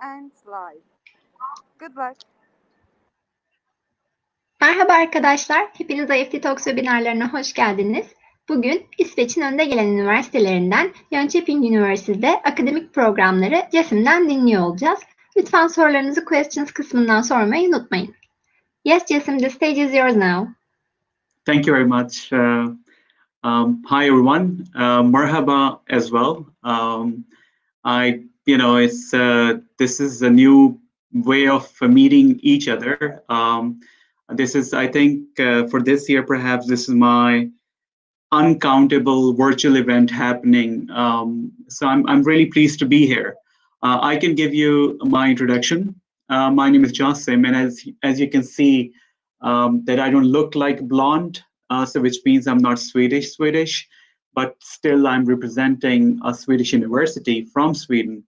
and live. Good luck. Merhaba arkadaşlar, hepiniz IEFT Talks webinarlarına hoş geldiniz. Bugün İsveç'in önde gelen üniversitelerinden Jönköping University'de akademik programları Jasim'den dinliyor olacağız. Lütfen sorularınızı questions kısmından sormayı unutmayın. Yes, Jasim, the stage is yours now. Thank you very much. Hi everyone. Merhaba as well. This is a new way of meeting each other. This is, I think, for this year, perhaps this is my uncountable virtual event happening. So I'm really pleased to be here. I can give you my introduction. My name is Jasim, and as you can see, that I don't look like blonde, so which means I'm not Swedish, but still I'm representing a Swedish university from Sweden.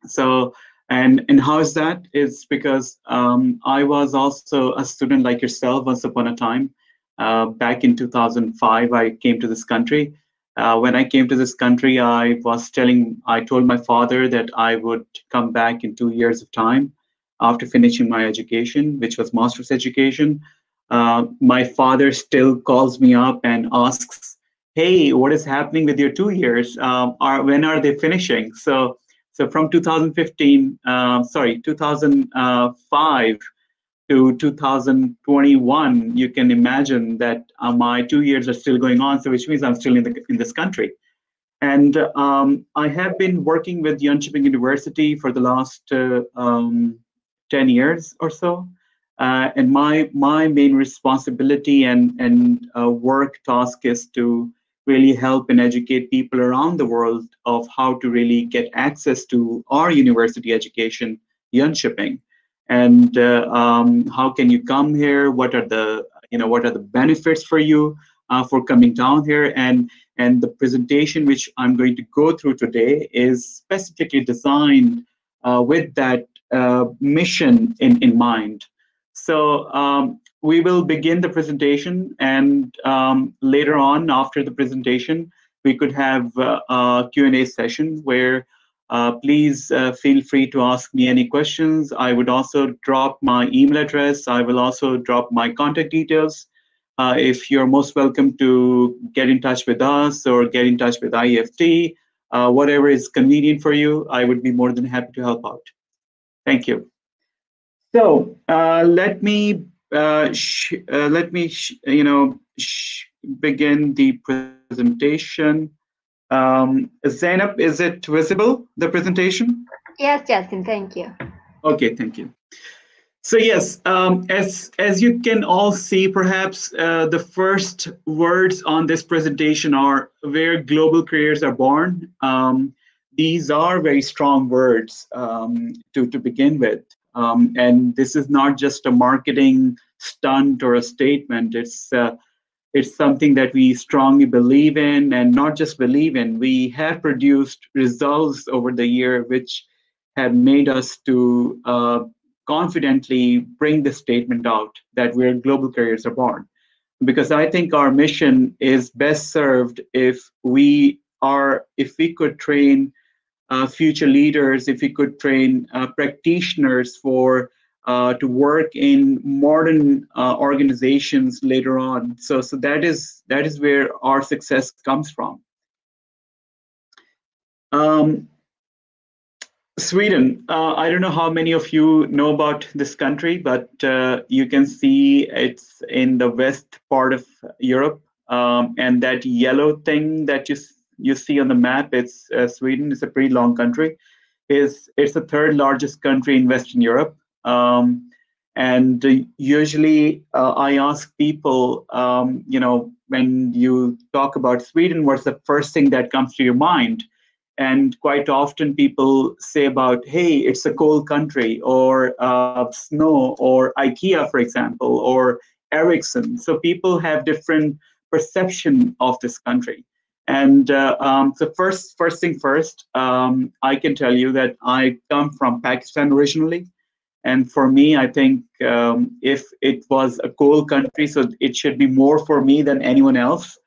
So, and how is that? It's because I was also a student like yourself once upon a time. Back in 2005, I came to this country. When I came to this country, I told my father that I would come back in 2 years of time after finishing my education, which was master's education. My father still calls me up and asks, hey, what is happening with your 2 years? When are they finishing? So from 2005 to 2021, you can imagine that my 2 years are still going on. So which means I'm still in this country. And I have been working with Jönköping University for the last 10 years or so. And my main responsibility and work task is to really help and educate people around the world of how to really get access to our university education, Jönköping, and how can you come here? What are the benefits for you for coming down here? And the presentation which I'm going to go through today is specifically designed with that mission in mind. So we will begin the presentation, and later on after the presentation, we could have a Q&A session where please feel free to ask me any questions. I would also drop my email address. I will also drop my contact details. If you're most welcome to get in touch with us or get in touch with IEFT, whatever is convenient for you, I would be more than happy to help out. Thank you. So let me begin the presentation. Zainab, is it visible, the presentation? Yes, Jasim, thank you. Okay, thank you. So yes, as you can all see, perhaps the first words on this presentation are where global careers are born. These are very strong words to begin with. And this is not just a marketing stunt or a statement. It's something that we strongly believe in, and not just believe in. We have produced results over the year which have made us to confidently bring the statement out that where global careers are born. Because I think our mission is best served if we could train future leaders, if we could train practitioners to work in modern organizations later on. So that is where our success comes from. Sweden, I don't know how many of you know about this country, but you can see it's in the west part of Europe, and that yellow thing that you see on the map, it's Sweden. It's a pretty long country. It's the third largest country in Western Europe. And usually I ask people, when you talk about Sweden, what's the first thing that comes to your mind? And quite often people say about, hey, it's a cold country, or snow, or IKEA, for example, or Ericsson. So people have different perception of this country. And so first thing first, I can tell you that I come from Pakistan originally. And for me, I think if it was a cold country, so it should be more for me than anyone else.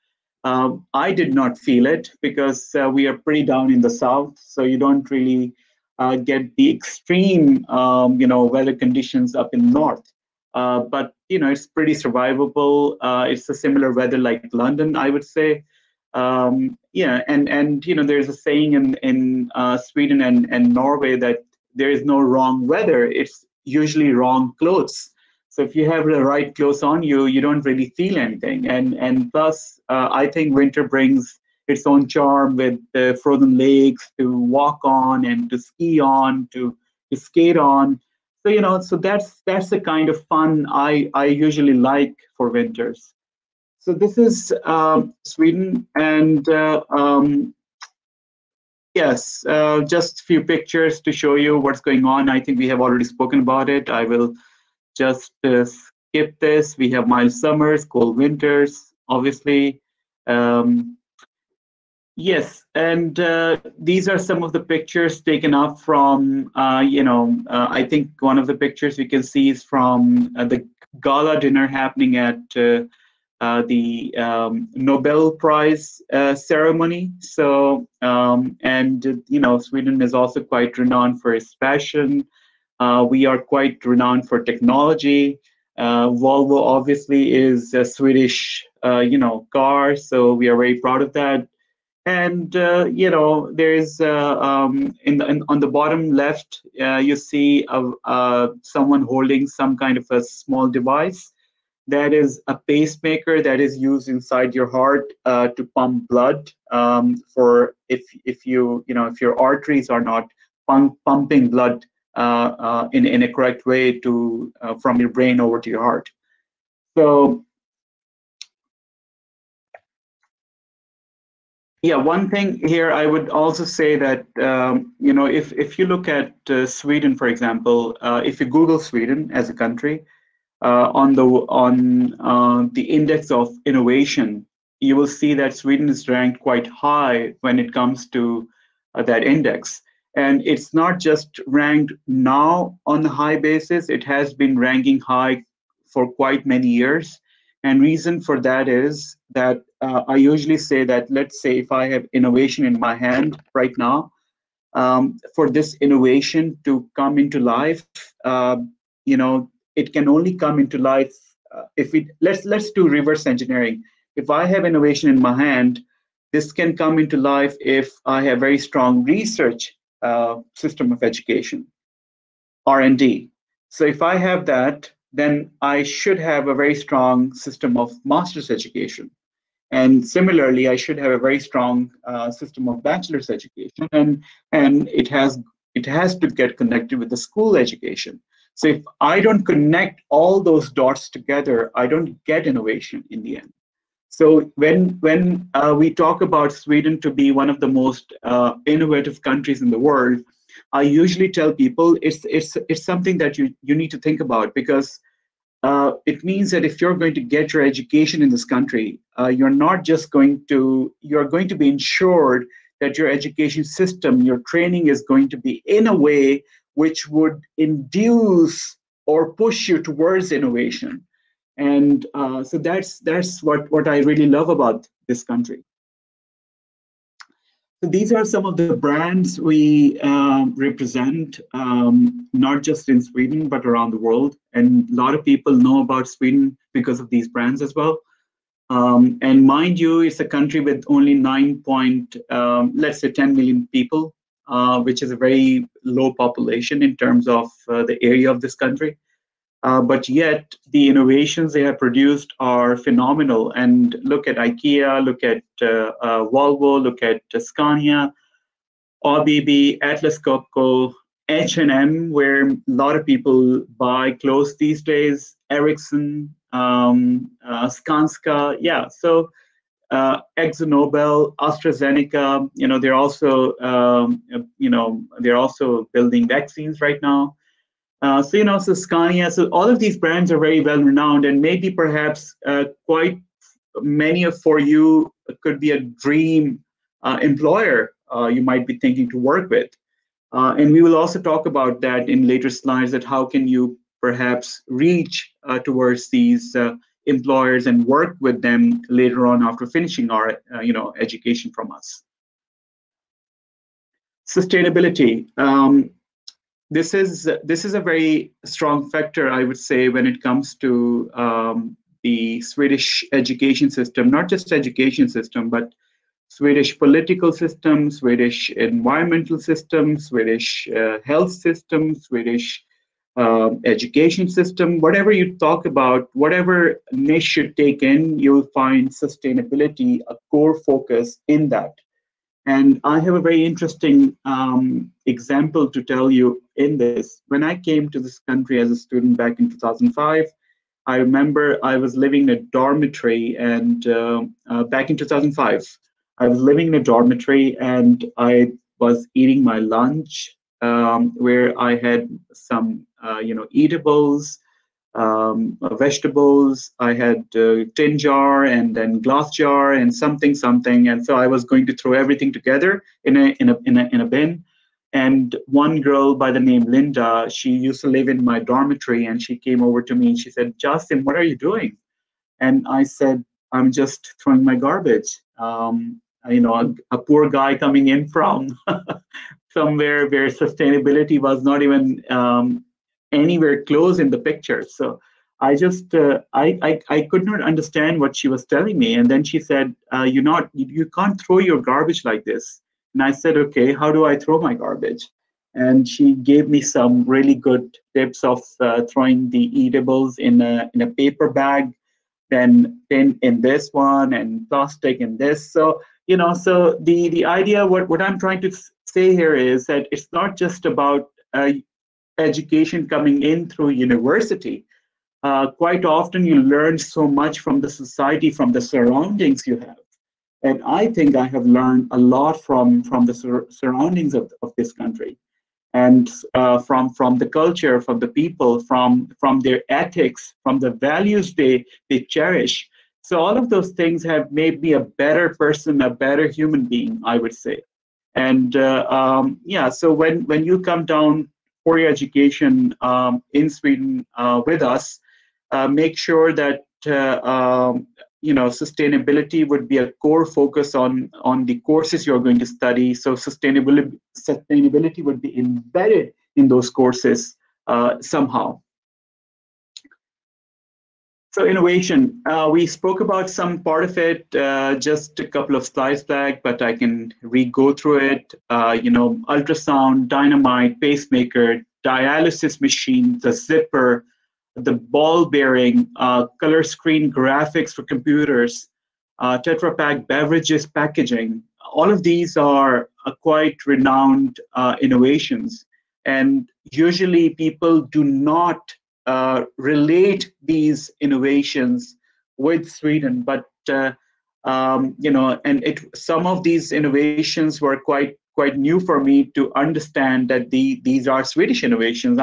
I did not feel it because we are pretty down in the south, so you don't really get the extreme, weather conditions up in north. But it's pretty survivable. It's a similar weather like London, I would say. And there's a saying in Sweden and Norway that there is no wrong weather. It's usually wrong clothes. So if you have the right clothes on you, you don't really feel anything. And plus, I think winter brings its own charm with the frozen lakes to walk on and to ski on, to skate on. So that's the kind of fun I usually like for winters. So this is Sweden, and yes, just a few pictures to show you what's going on. I think we have already spoken about it. I will just skip this. We have mild summers, cold winters, obviously. Yes, and these are some of the pictures taken up from, I think one of the pictures you can see is from the gala dinner happening at the Nobel Prize ceremony. So, Sweden is also quite renowned for its fashion. We are quite renowned for technology. Volvo obviously is a Swedish, car, so we are very proud of that. And there's on the bottom left, you see someone holding some kind of a small device. That is a pacemaker that is used inside your heart to pump blood for if your arteries are not pumping blood in a correct way to from your brain over to your heart. So yeah, one thing here I would also say that if you look at Sweden, for example, if you Google Sweden as a country, on the index of innovation, you will see that Sweden is ranked quite high when it comes to that index. And it's not just ranked now on the high basis, it has been ranking high for quite many years. And reason for that is that I usually say that, let's say if I have innovation in my hand right now, for this innovation to come into life, it can only come into life if let's do reverse engineering. If I have innovation in my hand, this can come into life if I have very strong research system of education, R&D. So if I have that, then I should have a very strong system of master's education. And similarly, I should have a very strong system of bachelor's education, and it has to get connected with the school education. So if I don't connect all those dots together, I don't get innovation in the end. So when we talk about Sweden to be one of the most innovative countries in the world, I usually tell people it's something that you need to think about, because it means that if you're going to get your education in this country, you're going to be ensured that your education system, your training is going to be in a way which would induce or push you towards innovation. And so that's what I really love about this country. So these are some of the brands we represent, not just in Sweden, but around the world. And a lot of people know about Sweden because of these brands as well. And mind you, it's a country with only 10 million people, which is a very low population in terms of the area of this country. But yet the innovations they have produced are phenomenal. And look at IKEA, look at Volvo, look at Scania, ABB, Atlas Copco, H&M, where a lot of people buy clothes these days, Ericsson, Skanska, yeah. So ExxonMobil, AstraZeneca, they're also building vaccines right now. So Scania, so all of these brands are very well renowned, and maybe perhaps quite many for you could be a dream employer you might be thinking to work with. And we will also talk about that in later slides, that how can you perhaps reach towards these employers and work with them later on after finishing our education from us. Sustainability. This is a very strong factor, I would say, when it comes to the Swedish education system, not just education system, but Swedish political system, Swedish environmental system, Swedish health system, Swedish education system. Whatever you talk about, whatever niche you take in, you'll find sustainability a core focus in that. And I have a very interesting example to tell you in this. When I came to this country as a student back in 2005, I remember I was living in a dormitory, and back in 2005, I was living in a dormitory, and I was eating my lunch, where I had some, eatables, vegetables. I had a tin jar and then glass jar and something, and so I was going to throw everything together in a bin. And one girl by the name Linda, she used to live in my dormitory, and she came over to me and she said, "Justin, what are you doing?" And I said, "I'm just throwing my garbage." A poor guy coming in from somewhere where sustainability was not even anywhere close in the picture. So I just I could not understand what she was telling me. And then she said, you can't throw your garbage like this. And I said, okay, how do I throw my garbage? And she gave me some really good tips of throwing the eatables in a paper bag, then in this one, and plastic in this. So so the idea, what I'm trying to say here is that it's not just about education coming in through university. Quite often you learn so much from the society, from the surroundings you have. And I think I have learned a lot from the surroundings of this country, and from the culture, from the people, from their ethics, from the values they cherish. So all of those things have made me a better person, a better human being, I would say. And so when you come down for your education in Sweden with us, make sure that sustainability would be a core focus on the courses you're going to study. So sustainability would be embedded in those courses somehow. So innovation, we spoke about some part of it just a couple of slides back, but I can re-go through it. Ultrasound, dynamite, pacemaker, dialysis machine, the zipper, the ball bearing, color screen graphics for computers, Tetra Pak beverages packaging. All of these are quite renowned innovations. And usually people do not relate these innovations with Sweden, but some of these innovations were quite new for me to understand that these are Swedish innovations.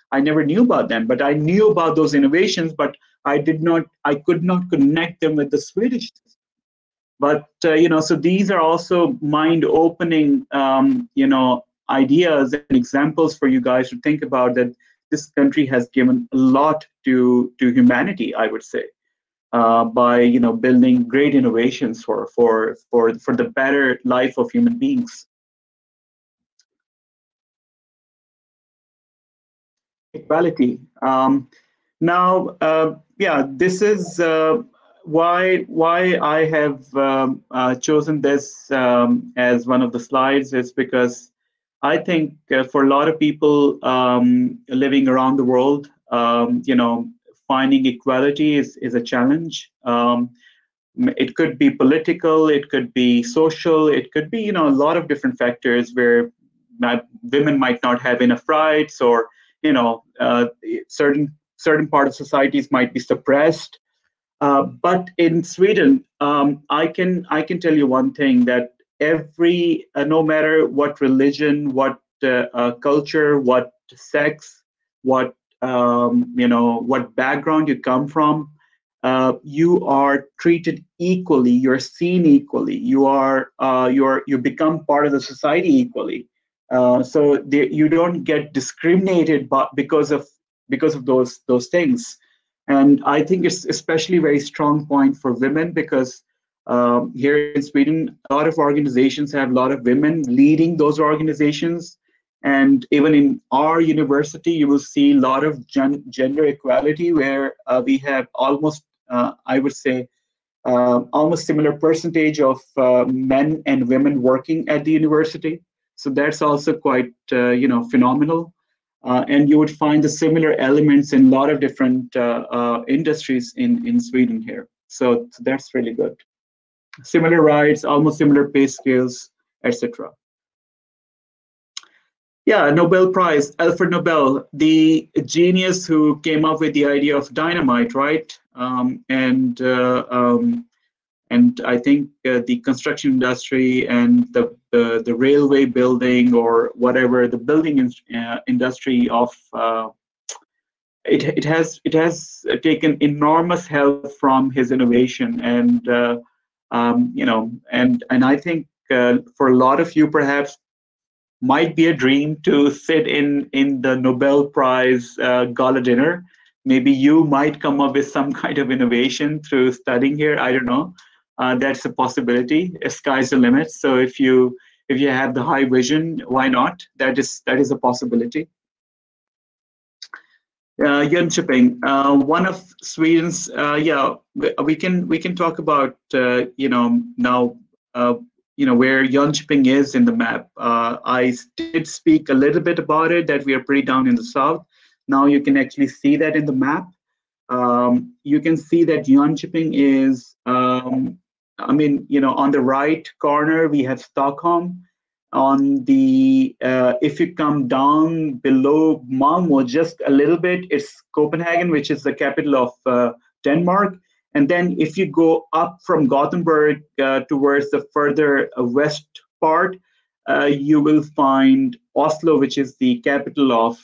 I never knew about them, but I knew about those innovations, but I could not connect them with the Swedish system. But so these are also mind-opening ideas and examples for you guys to think about, that this country has given a lot to humanity, I would say, by building great innovations for the better life of human beings. Equality. This is why I have chosen this as one of the slides, is because I think for a lot of people living around the world, finding equality is a challenge. It could be political, it could be social, it could be a lot of different factors where women might not have enough rights, or certain part of societies might be suppressed. But in Sweden, I can tell you one thing, that no matter what religion, what culture, what sex, what background you come from, you are treated equally. You're seen equally. You become part of the society equally. So you don't get discriminated because of those things. And I think it's especially very strong point for women, because Here in Sweden, a lot of organizations have a lot of women leading those organizations. And even in our university, you will see a lot of gender equality, where we have almost, I would say, almost similar percentage of men and women working at the university. So that's also quite, phenomenal. And you would find the similar elements in a lot of different industries in Sweden here. So that's really good. Similar rights, almost similar pay scales, etc. Yeah, Nobel Prize, Alfred Nobel, the genius who came up with the idea of dynamite, right? And I think the construction industry and the railway building, or whatever, the building industry of it has taken enormous help from his innovation, and and I think for a lot of you perhaps might be a dream to sit in the Nobel Prize gala dinner. Maybe you might come up with some kind of innovation through studying here. I don't know. That's a possibility. Sky's the limit. So if you have the high vision, why not? That is a possibility. Jönköping, one of Sweden's. We can talk about now. Where Jönköping is in the map. I did speak a little bit about it, that we are pretty down in the south. Now you can actually see that in the map. You can see that Jönköping is, on the right corner, we have Stockholm. On the, if you come down below Malmö just a little bit, it's Copenhagen, which is the capital of Denmark. And then if you go up from Gothenburg towards the further west part, you will find Oslo, which is the capital of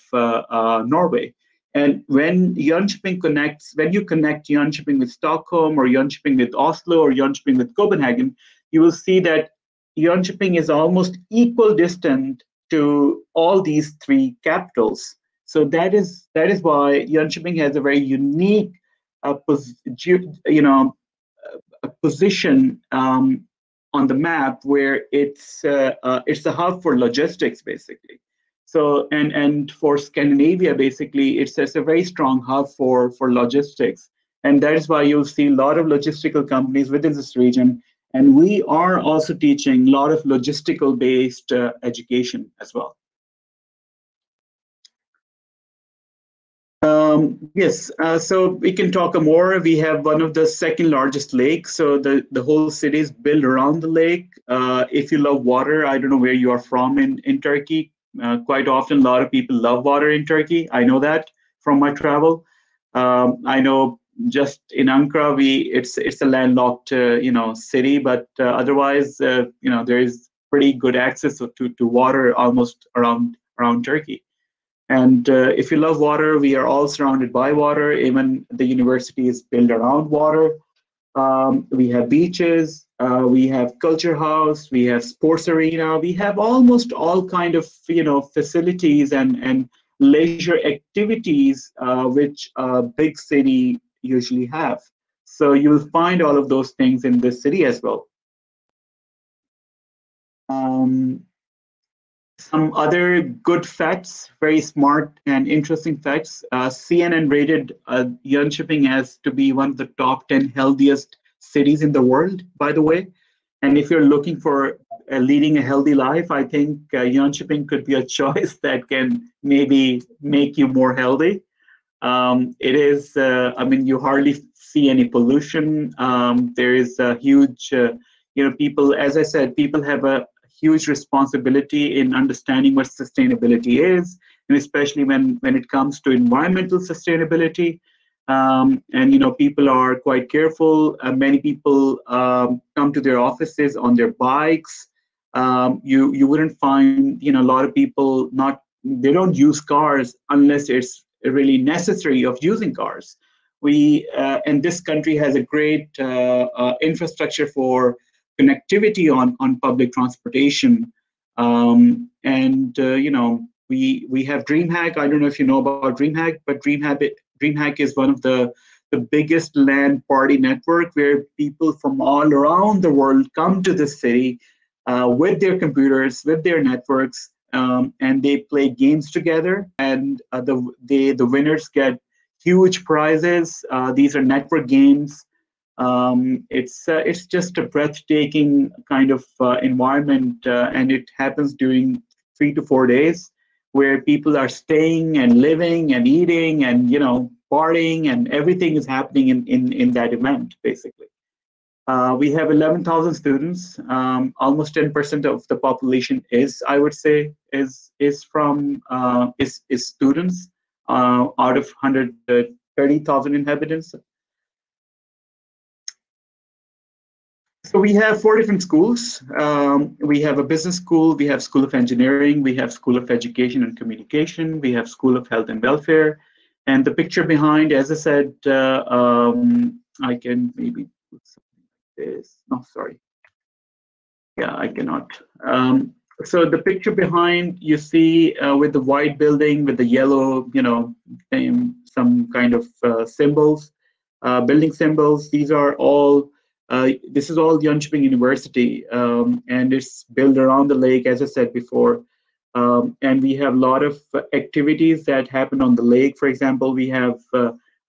Norway. And when you connect Jönköping with Stockholm, or Jönköping with Oslo, or Jönköping with Copenhagen, you will see that Jönköping is almost equal distant to all these three capitals. So that is why Jönköping has a very unique a position on the map, where it's a hub for logistics, basically. So and for Scandinavia, basically, it's a very strong hub for logistics, and that is why you'll see a lot of logistical companies within this region. And we are also teaching a lot of logistical based education as well. Yes, so we can talk more. We have one of the second largest lakes. So the whole city is built around the lake. If you love water, I don't know where you are from in Turkey. Quite often, a lot of people love water in Turkey. I know that from my travel. I know just in Ankara, it's a landlocked city, but otherwise, there is pretty good access to water almost around Turkey. And if you love water, we are all surrounded by water. Even the university is built around water. We have beaches, we have culture house, we have sports arena. We have almost all kind of facilities and leisure activities which a big city usually have. So you will find all of those things in this city as well. Some other good facts, very smart and interesting facts. CNN rated Jönköping as to be one of the top 10 healthiest cities in the world, by the way. And if you're looking for leading a healthy life, I think Jönköping could be a choice that can maybe make you more healthy. It is, you hardly see any pollution. There is a huge, people, as I said, people have a huge responsibility in understanding what sustainability is, and especially when it comes to environmental sustainability. People are quite careful. Many people come to their offices on their bikes. You wouldn't find a lot of people they don't use cars unless it's really necessary of using cars. And this country has a great infrastructure for connectivity on public transportation, we have DreamHack. I don't know if you know about DreamHack, but DreamHack is one of the the biggest LAN party network where people from all around the world come to the city with their computers, with their networks, and they play games together. And the winners get huge prizes. These are network games. It's just a breathtaking kind of environment, and it happens during 3 to 4 days, where people are staying and living and eating and partying, and everything is happening in that event basically. We have 11,000 students. Almost 10% of the population I would say, is students out of 130,000 inhabitants. So we have 4 different schools. We have a business school, we have School of Engineering, we have School of Education and Communication, we have School of Health and Welfare. And the picture behind, as I said, I can maybe put something like this. No, sorry. Yeah, I cannot. So the picture behind, you see with the white building, with the yellow, some kind of symbols, building symbols. These are all this is all Jönköping University, and it's built around the lake, as I said before. And we have a lot of activities that happen on the lake. For example, we have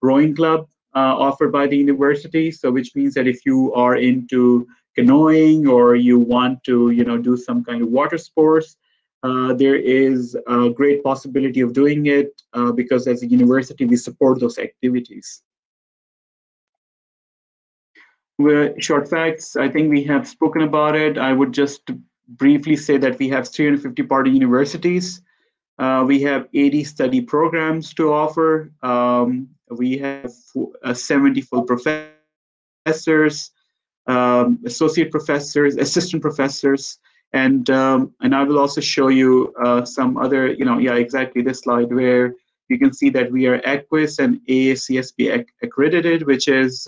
rowing club offered by the university. So which means that if you are into canoeing or you want to, do some kind of water sports, there is a great possibility of doing it because as a university, we support those activities. Short facts, I think we have spoken about it. I would just briefly say that we have 350 partner universities. We have 80 study programs to offer. We have 70 full professors, associate professors, assistant professors, and I will also show you some other, exactly this slide where you can see that we are ACWIS and AACSB accredited, which is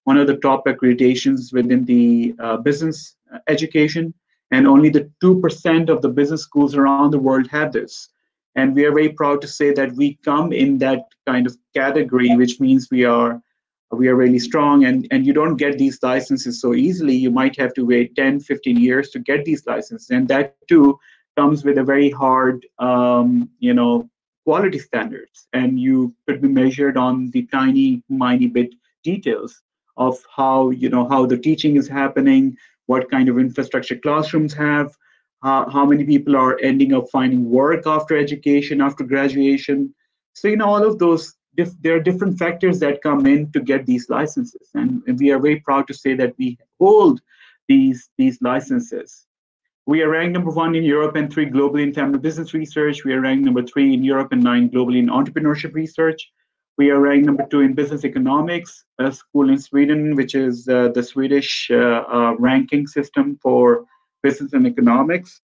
one of the top accreditations within the business education, and only the 2% of the business schools around the world have this. And we are very proud to say that we come in that kind of category, which means we are really strong, and you don't get these licenses so easily. You might have to wait 10, 15 years to get these licenses, and that too comes with a very hard, quality standards, and you could be measured on the tiny bit details of how the teaching is happening, what kind of infrastructure classrooms have, how many people are ending up finding work after education, after graduation. So all of those, there are different factors that come in to get these licenses, and we are very proud to say that we hold these licenses. We are ranked number 1 in Europe and 3 globally in family business research. We are ranked number 3 in Europe and 9 globally in entrepreneurship research. We are ranked number 2 in business economics, a school in Sweden, which is the Swedish ranking system for business and economics.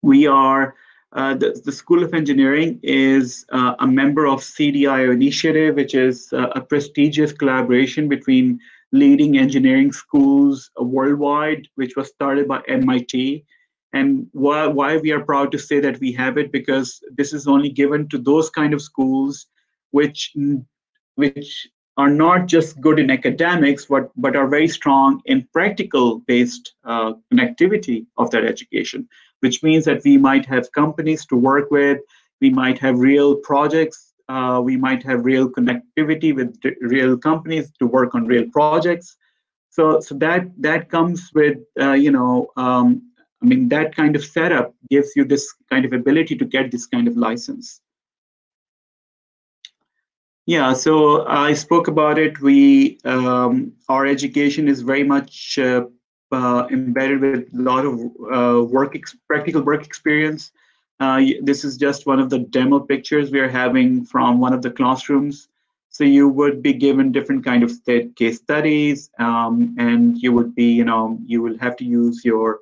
We are, the School of Engineering is a member of CDIO initiative, which is a prestigious collaboration between leading engineering schools worldwide, which was started by MIT. And why we are proud to say that we have it, because this is only given to those kind of schools which are not just good in academics, but are very strong in practical-based connectivity of that education, which means that we might have companies to work with, we might have real projects, we might have real connectivity with real companies to work on real projects. So that comes with, that kind of setup gives you this kind of ability to get this kind of license. Yeah, so I spoke about it. Our education is very much embedded with a lot of practical work experience. This is just one of the demo pictures we are having from one of the classrooms. So you would be given different kind of case studies, and you would be, you will have to use your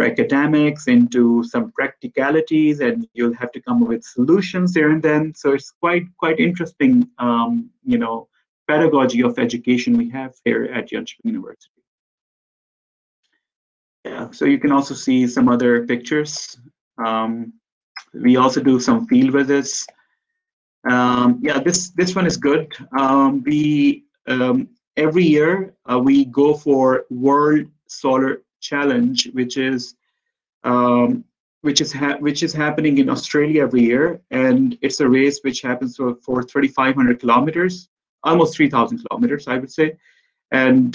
academics into some practicalities, and you'll have to come up with solutions there and then. So it's quite interesting, pedagogy of education we have here at Jönköping University. Yeah, so you can also see some other pictures. We also do some field visits. Yeah, this one is good. Every year we go for World Solar Challenge, which is happening in Australia every year, and it's a race which happens for 3,500 kilometers, almost 3,000 kilometers, I would say. And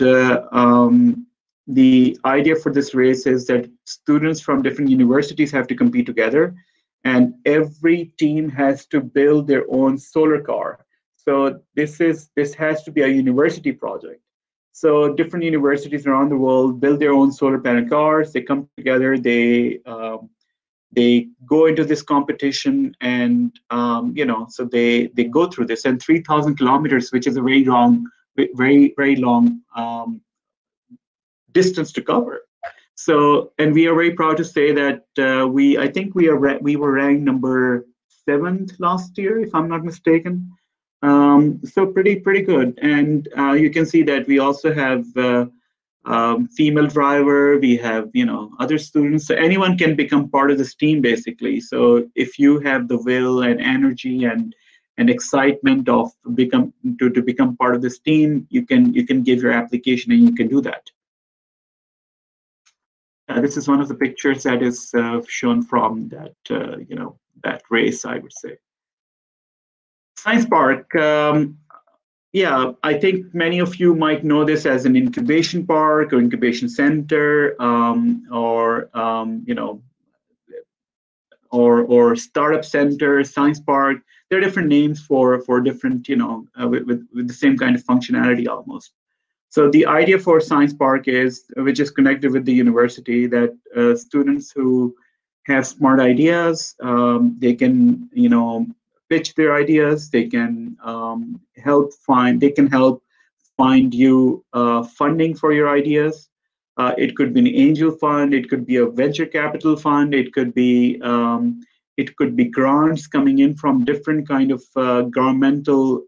the idea for this race is that students from different universities have to compete together, and every team has to build their own solar car. So this has to be a university project. So different universities around the world build their own solar panel cars. They come together. They go into this competition, and so they go through this. And 3,000 kilometers, which is a very long distance to cover. So, and we are very proud to say that I think we were ranked number 7th last year, if I'm not mistaken. So pretty good. And you can see that we also have female driver. We have other students. So anyone can become part of this team basically. So if you have the will and energy and excitement of to become part of this team, you can give your application and you can do that. This is one of the pictures that is shown from that that race, I would say. Science Park. Yeah, I think many of you might know this as an incubation park or incubation center, or startup center, science park. There are different names for different, with the same kind of functionality almost. So the idea for Science Park which is connected with the university, that students who have smart ideas, they can, pitch their ideas. They can help find you funding for your ideas. It could be an angel fund. It could be a venture capital fund. It could be grants coming in from different kind of governmental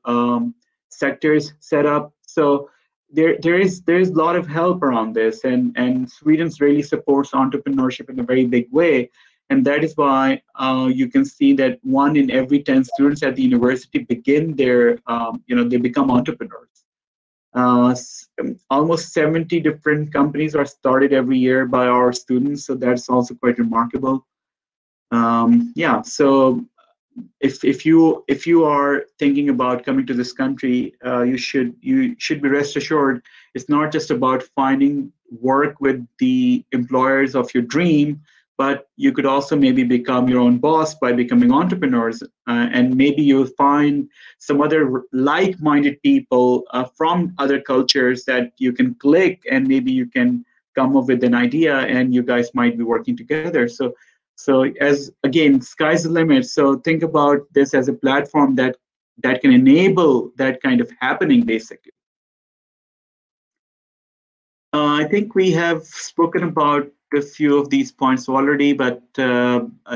sectors set up. So there's a lot of help around this, and Sweden really supports entrepreneurship in a very big way. And that is why you can see that 1 in every 10 students at the university begin they become entrepreneurs. Almost 70 different companies are started every year by our students, so that's also quite remarkable. Yeah, so if you are thinking about coming to this country, you should be rest assured it's not just about finding work with the employers of your dream, but you could also maybe become your own boss by becoming entrepreneurs, and maybe you'll find some other like-minded people from other cultures that you can click, and maybe you can come up with an idea, and you guys might be working together. So as again, sky's the limit. So think about this as a platform that can enable that kind of happening, basically. I think we have spoken about a few of these points already, but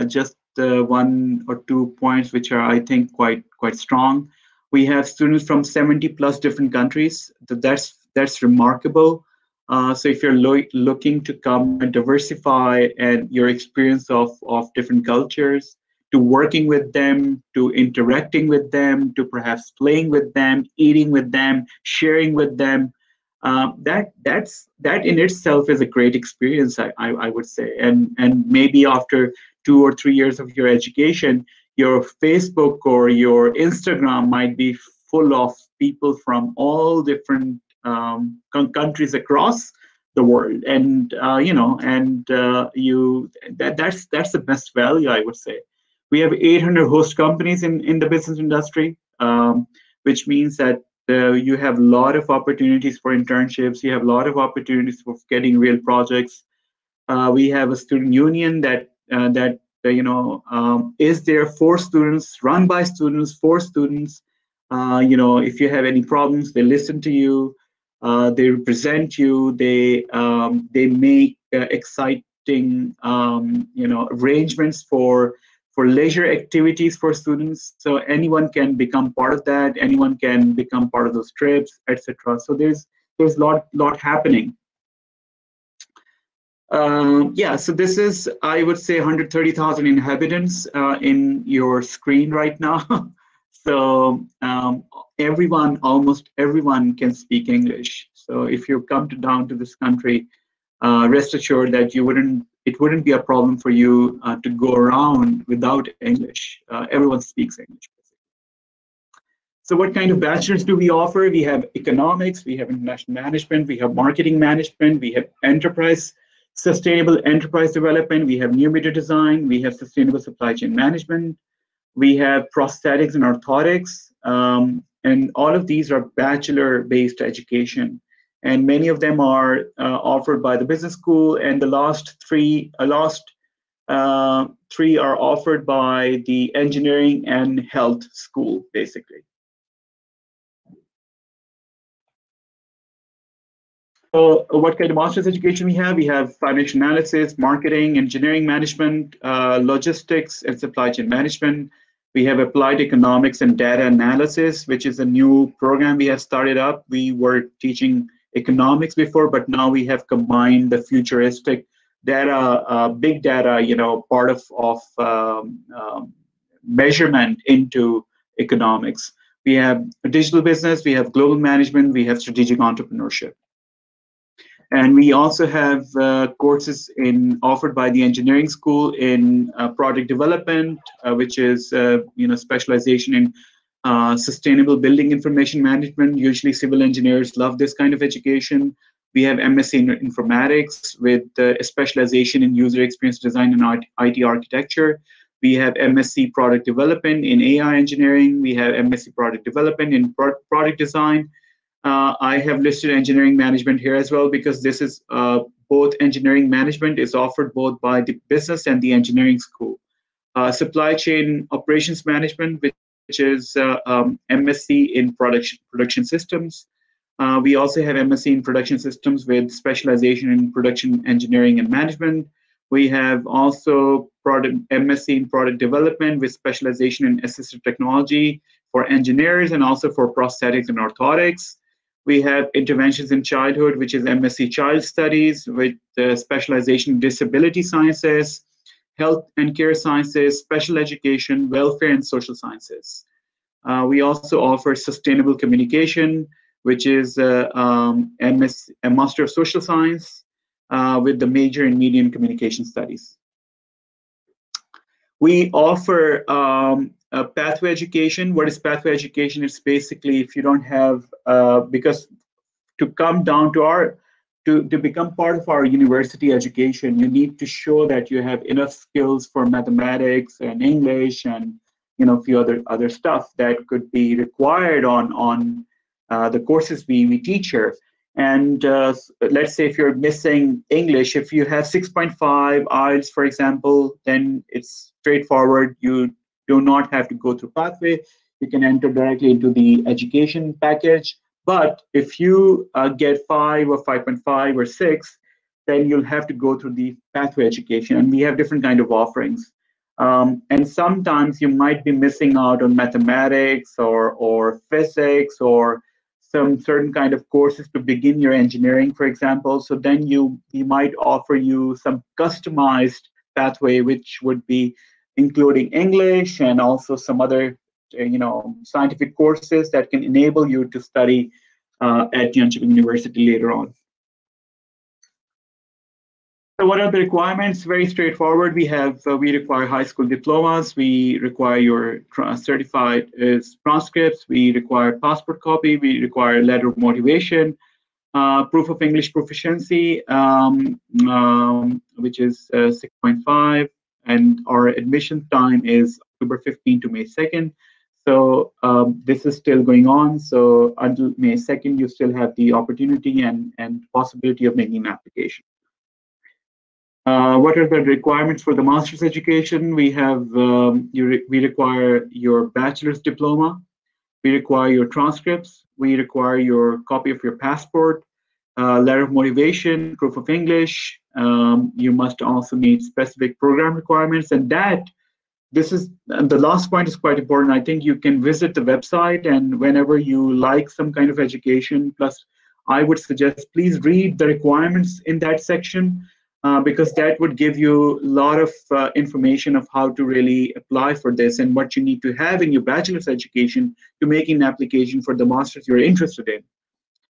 just 1 or 2 points which are, I think, quite strong. We have students from 70 plus different countries. That's remarkable. So if you're looking to come and diversify and your experience of different cultures, to working with them, to interacting with them, to perhaps playing with them, eating with them, sharing with them, that in itself is a great experience, I would say. And maybe after 2 or 3 years of your education, your Facebook or your Instagram might be full of people from all different countries across the world, and that's the best value, I would say. We have 800 host companies in the business industry, which means that you have a lot of opportunities for internships. You have a lot of opportunities for getting real projects. We have a student union that is there for students, run by students, for students. If you have any problems, they listen to you. They represent you. They make exciting arrangements for leisure activities for students. So anyone can become part of that. Anyone can become part of those trips, etc. So there's lot happening. Yeah, so this is, I would say, 130,000 inhabitants in your screen right now. So almost everyone can speak English. So if you come down to this country, rest assured that it wouldn't be a problem for you to go around without English. Everyone speaks English. So what kind of bachelors do we offer? We have economics, we have international management, we have marketing management, we have sustainable enterprise development, we have new media design, we have sustainable supply chain management, we have prosthetics and orthotics, and all of these are bachelor-based education. And many of them are offered by the business school, and the last three are offered by the engineering and health school, basically. So what kind of master's education we have? We have financial analysis, marketing, engineering management, logistics, and supply chain management. We have applied economics and data analysis, which is a new program we have started up. We were teaching economics before, but now we have combined the futuristic data, big data, part of measurement into economics. We have digital business, we have global management, we have strategic entrepreneurship. And we also have courses offered by the engineering school in project development, which is specialization in sustainable building information management. Usually civil engineers love this kind of education. We have MSc in informatics with a specialization in user experience design and IT architecture. We have MSc product development in AI engineering. We have MSc product development in product design. I have listed engineering management here as well, because this is both engineering management is offered both by the business and the engineering school. Supply chain operations management, which is MSc in production systems. We also have MSc in production systems with specialization in production engineering and management. We have also MSc in product development with specialization in assistive technology for engineers and also for prosthetics and orthotics. We have interventions in childhood, which is MSc Child Studies with specialization in disability sciences, health and care sciences, special education, welfare, and social sciences. We also offer sustainable communication, which is a Master of Social Science with the major in media and communication studies. We offer pathway education. What is pathway education? It's basically if you don't have, because to come down to become part of our university education, you need to show that you have enough skills for mathematics and English and a few other stuff that could be required on the courses we teach here. And let's say if you're missing English, if you have 6.5 IELTS, for example, then it's straightforward. You do not have to go through pathway. You can enter directly into the education package. But if you get 5 or 5.5 or 6, then you'll have to go through the pathway education. And we have different kind of offerings. And sometimes you might be missing out on mathematics or physics or some certain kind of courses to begin your engineering, for example. So then we might offer you some customized pathway, which would be including English and also some other scientific courses that can enable you to study at Jönköping University later on. So what are the requirements? Very straightforward. We require high school diplomas. We require your certified transcripts. We require passport copy. We require letter of motivation, proof of English proficiency, which is 6.5, and our admission time is October 15 to May 2nd. So this is still going on. So until May 2nd, you still have the opportunity and possibility of making an application. What are the requirements for the master's education? We have we require your bachelor's diploma. We require your transcripts. We require your copy of your passport, letter of motivation, proof of English. You must also meet specific program requirements, and this is the last point is quite important. I think you can visit the website, and whenever you like some kind of education, plus I would suggest please read the requirements in that section. because that would give you a lot of information of how to really apply for this and what you need to have in your bachelor's education to make an application for the master's you're interested in.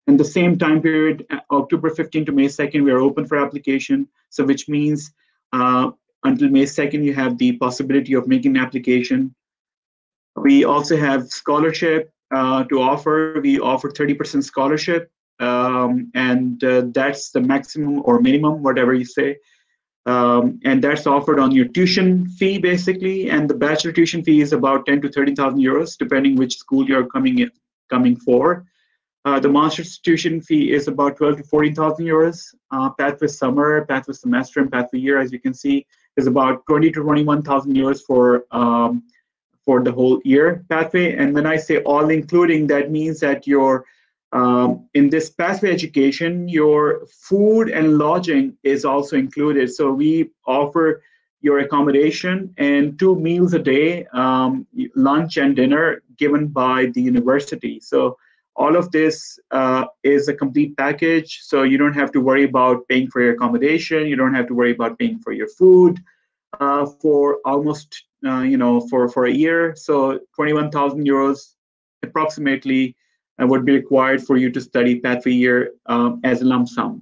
In the same time period, October 15 to May 2nd, we are open for application. So which means until May 2nd, you have the possibility of making an application. We also have scholarship to offer. We offer 30% scholarship. And that's the maximum or minimum, whatever you say. And that's offered on your tuition fee, basically. And the bachelor tuition fee is about 10 to 30,000 euros, depending which school you're coming for. The master's tuition fee is about 12 to 14,000 euros. Pathway summer, pathway semester, and pathway year, as you can see, is about 20 to 21,000 euros for the whole year pathway. And when I say all including, that means that your in this pathway education, your food and lodging is also included. So we offer your accommodation and 2 meals a day, lunch and dinner given by the university. So all of this is a complete package. So you don't have to worry about paying for your accommodation. You don't have to worry about paying for your food for almost, for a year. So 21,000 euros approximately would be required for you to study pathway year as a lump sum.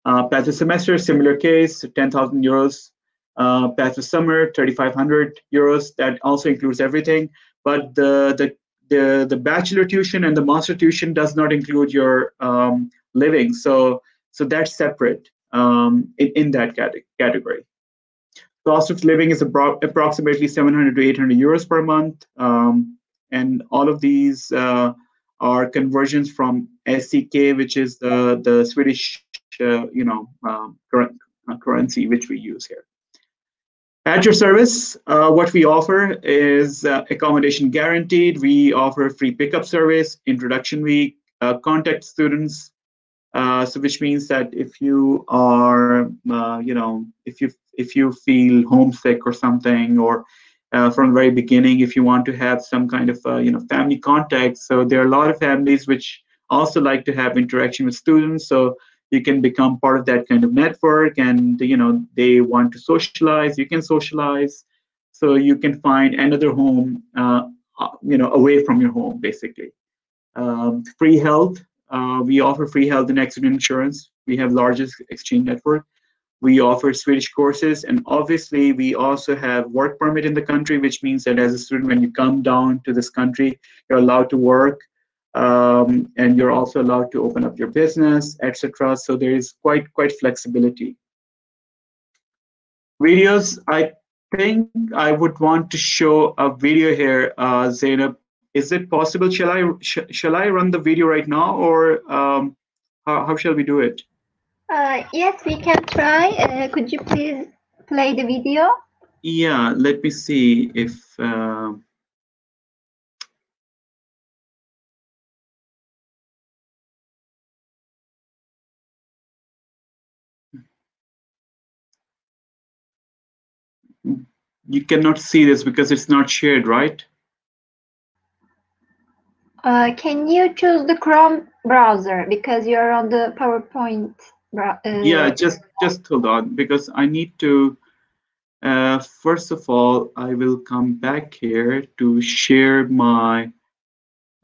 Pathway semester, similar case, 10,000 euros. Pathway summer, 3,500 euros. That also includes everything. But the bachelor tuition and the master tuition does not include your living. So that's separate in that category. Cost of living is approximately 700 to 800 euros per month. And all of these are conversions from SEK, which is the Swedish currency which we use here. At your service, what we offer is accommodation guaranteed. We offer free pickup service, introduction week, contact students. So which means that if you are, if you feel homesick or something, or from the very beginning, if you want to have some kind of family contact. So there are a lot of families which also like to have interaction with students. So you can become part of that kind of network, and they want to socialize. You can socialize, so you can find another home, away from your home, basically. Free health. We offer free health and accident insurance. We have largest exchange network. We offer Swedish courses, and obviously we also have work permit in the country, which means that as a student, when you come down to this country, you're allowed to work, and you're also allowed to open up your business, etc. So there is quite flexibility. Videos. I think I would want to show a video here, Zainab. Is it possible? Shall I run the video right now, or how shall we do it? Yes, we can try. Could you please play the video? Yeah, let me see if you cannot see this because it's not shared, right? Can you choose the Chrome browser because you're on the PowerPoint? Yeah, just hold on, because I need to. First of all, I will come back here to share my.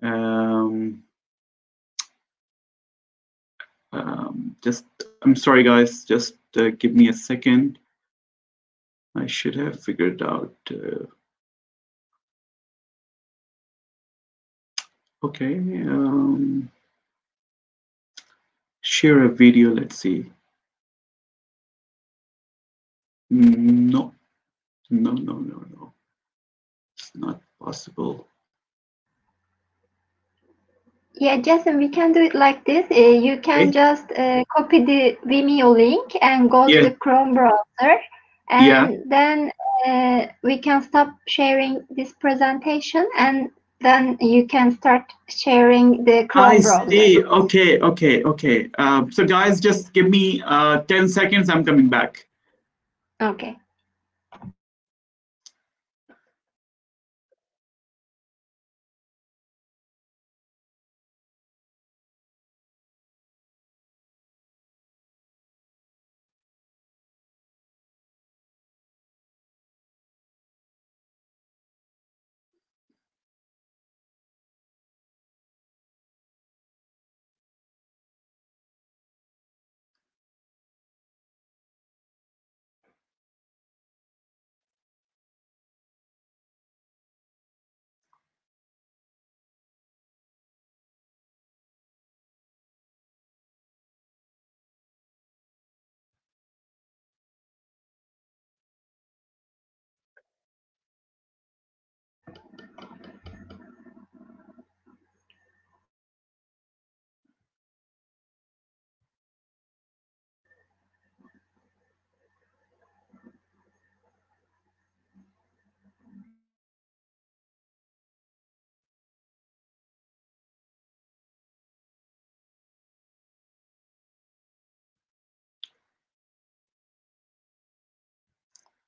I'm sorry, guys. Just give me a second. I should have figured out. Okay. Share a video. Let's see. No. It's not possible. Yeah, Jason, we can do it like this. You can just copy the Vimeo link and go to the Chrome browser, and then we can stop sharing this presentation, and then you can start sharing the Chrome browser. I see. Okay. So guys, just give me 10 seconds. I'm coming back. Okay.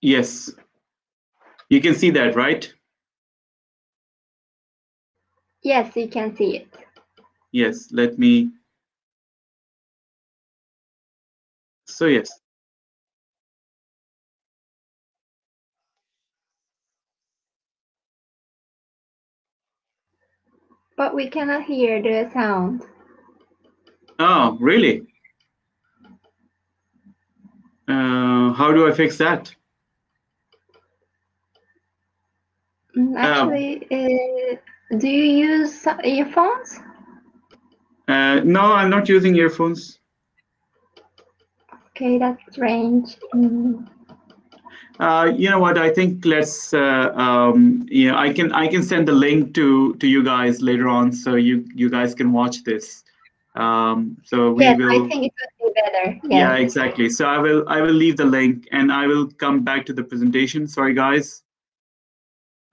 Yes. You can see that, right? Yes, you can see it. Yes, let me. So yes. But we cannot hear the sound. Oh, really? How do I fix that? Actually, do you use earphones? No, I'm not using earphones. Okay, that's strange. You know what? I think let's. I can send the link to you guys later on, so you guys can watch this. So we yes, will. I think it would be better. Yes. Yeah, exactly. So I will leave the link, and I will come back to the presentation. Sorry, guys.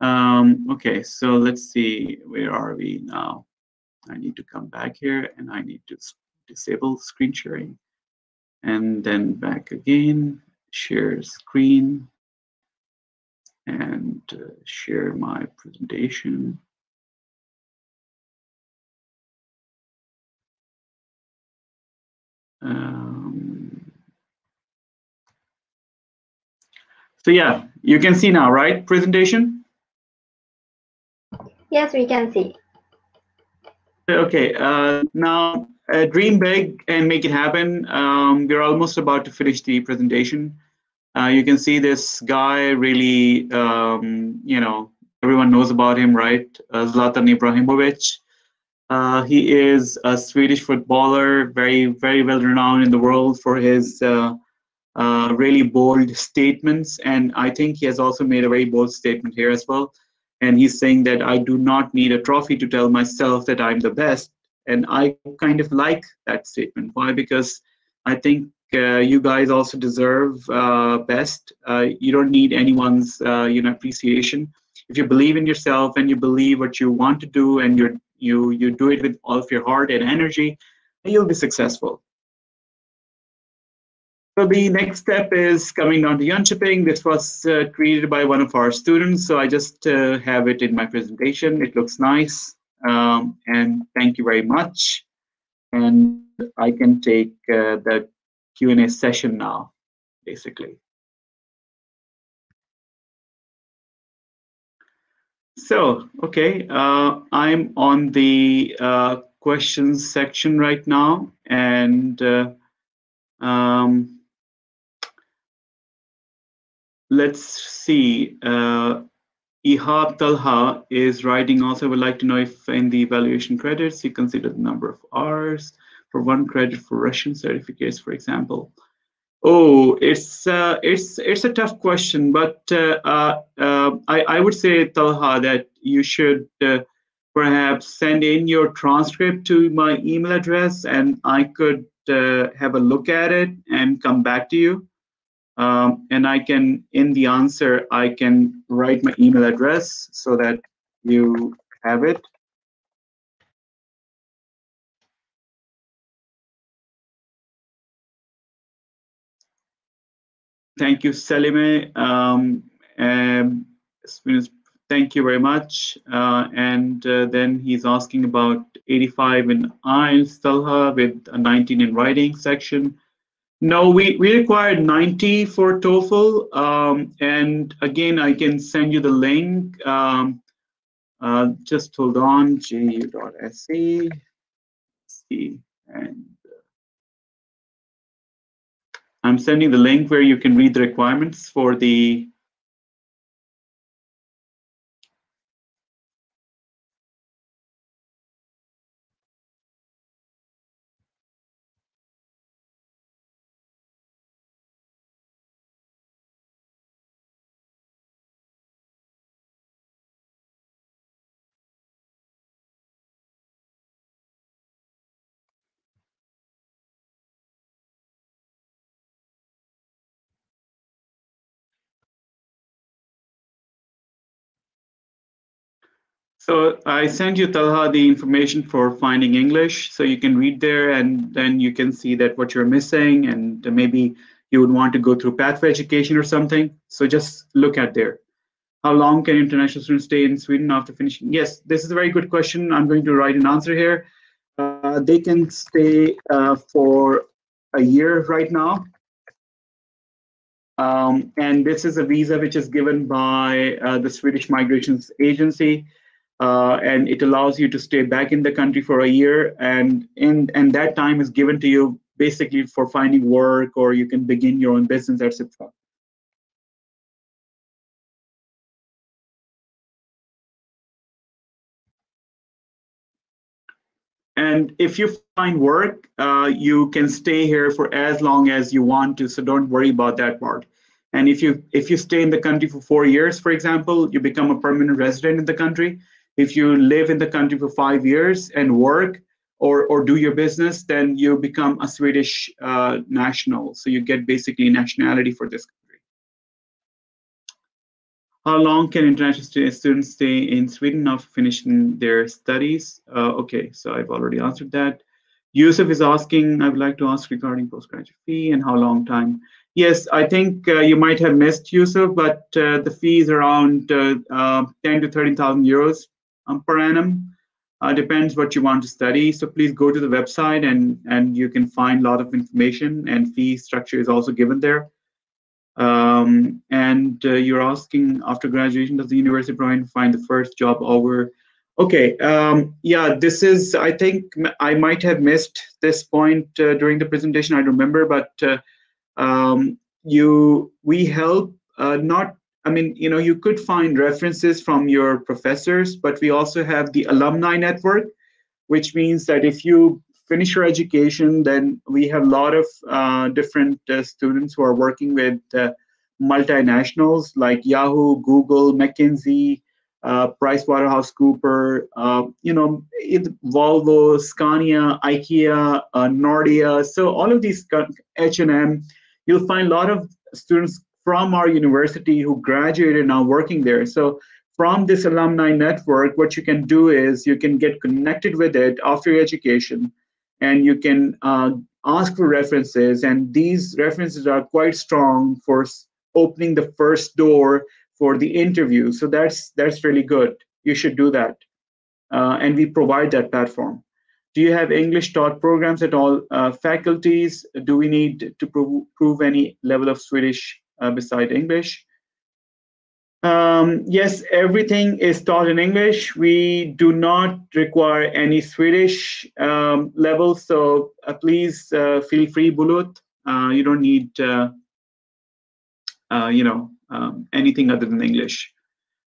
Okay, so let's see. Where are we now? I need to come back here, and I need to disable screen sharing, and then back again. Share screen. And share my presentation. So yeah, you can see now, right? Presentation? Yes, we can see. Okay, now dream big and make it happen. We're almost about to finish the presentation. You can see this guy really, everyone knows about him, right? Zlatan Ibrahimovic. He is a Swedish footballer, very, very well renowned in the world for his really bold statements. And I think he has also made a very bold statement here as well. And he's saying that I do not need a trophy to tell myself that I'm the best. And I kind of like that statement. Why? Because I think you guys also deserve best. You don't need anyone's appreciation. If you believe in yourself and you believe what you want to do, and you do it with all of your heart and energy, you'll be successful. So the next step is coming down to Jönköping. This was created by one of our students, so I just have it in my presentation. It looks nice, and thank you very much. And I can take the Q&A session now, basically. So, okay, I'm on the questions section right now, and let's see. IEFT Talha is writing also, would like to know if in the evaluation credits you consider the number of hours for one credit for Russian certificates, for example. Oh, it's a tough question, but I would say, Talha, that you should perhaps send in your transcript to my email address, and I could have a look at it and come back to you. And I can, in the answer, I can write my email address so that you have it. Thank you, Salime. Thank you very much. And then he's asking about 85 in IELTS, Talha, with a 19 in writing section. No, we required 90 for TOEFL. And again, I can send you the link. Just hold on, ju.se. And I'm sending the link where you can read the requirements for the So I sent you, Talha, the information for finding English, so you can read there, and then you can see that what you're missing, and maybe you would want to go through pathway education or something. So just look at there. How long can international students stay in Sweden after finishing? Yes, this is a very good question. I'm going to write an answer here. They can stay for a year right now. And this is a visa which is given by the Swedish Migrations Agency. And it allows you to stay back in the country for a year. And that time is given to you basically for finding work, or you can begin your own business, etc. And if you find work, you can stay here for as long as you want to. So don't worry about that part. And if you stay in the country for 4 years, for example, you become a permanent resident in the country. If you live in the country for 5 years and work or do your business, then you become a Swedish national. So you get basically nationality for this country. How long can international students stay in Sweden after finishing their studies? Okay, so I've already answered that. Yusuf is asking, I would like to ask regarding postgraduate fee and how long time. Yes, I think you might have missed, Yusuf, but the fee is around 10 to 13,000 euros per annum. Depends what you want to study. So please go to the website and you can find a lot of information, and fee structure is also given there. And you're asking, after graduation, does the university provide find the first job over? Okay, yeah, this is, I think I might have missed this point during the presentation, I remember, but we help not, I mean, you know, you could find references from your professors, but we also have the alumni network, which means that if you finish your education, then we have a lot of different students who are working with multinationals like Yahoo, Google, McKinsey, PricewaterhouseCooper, you know, Volvo, Scania, IKEA, Nordea. So all of these, H&M, you'll find a lot of students from our university who graduated now working there. So from this alumni network, what you can do is you can get connected with it after your education, and you can ask for references. And these references are quite strong for opening the first door for the interview. So that's really good. You should do that. And we provide that platform. Do you have English taught programs at all faculties? Do we need to prove any level of Swedish beside English? Yes, everything is taught in English. We do not require any Swedish level. So please feel free, Bulut. You don't need, you know, anything other than English.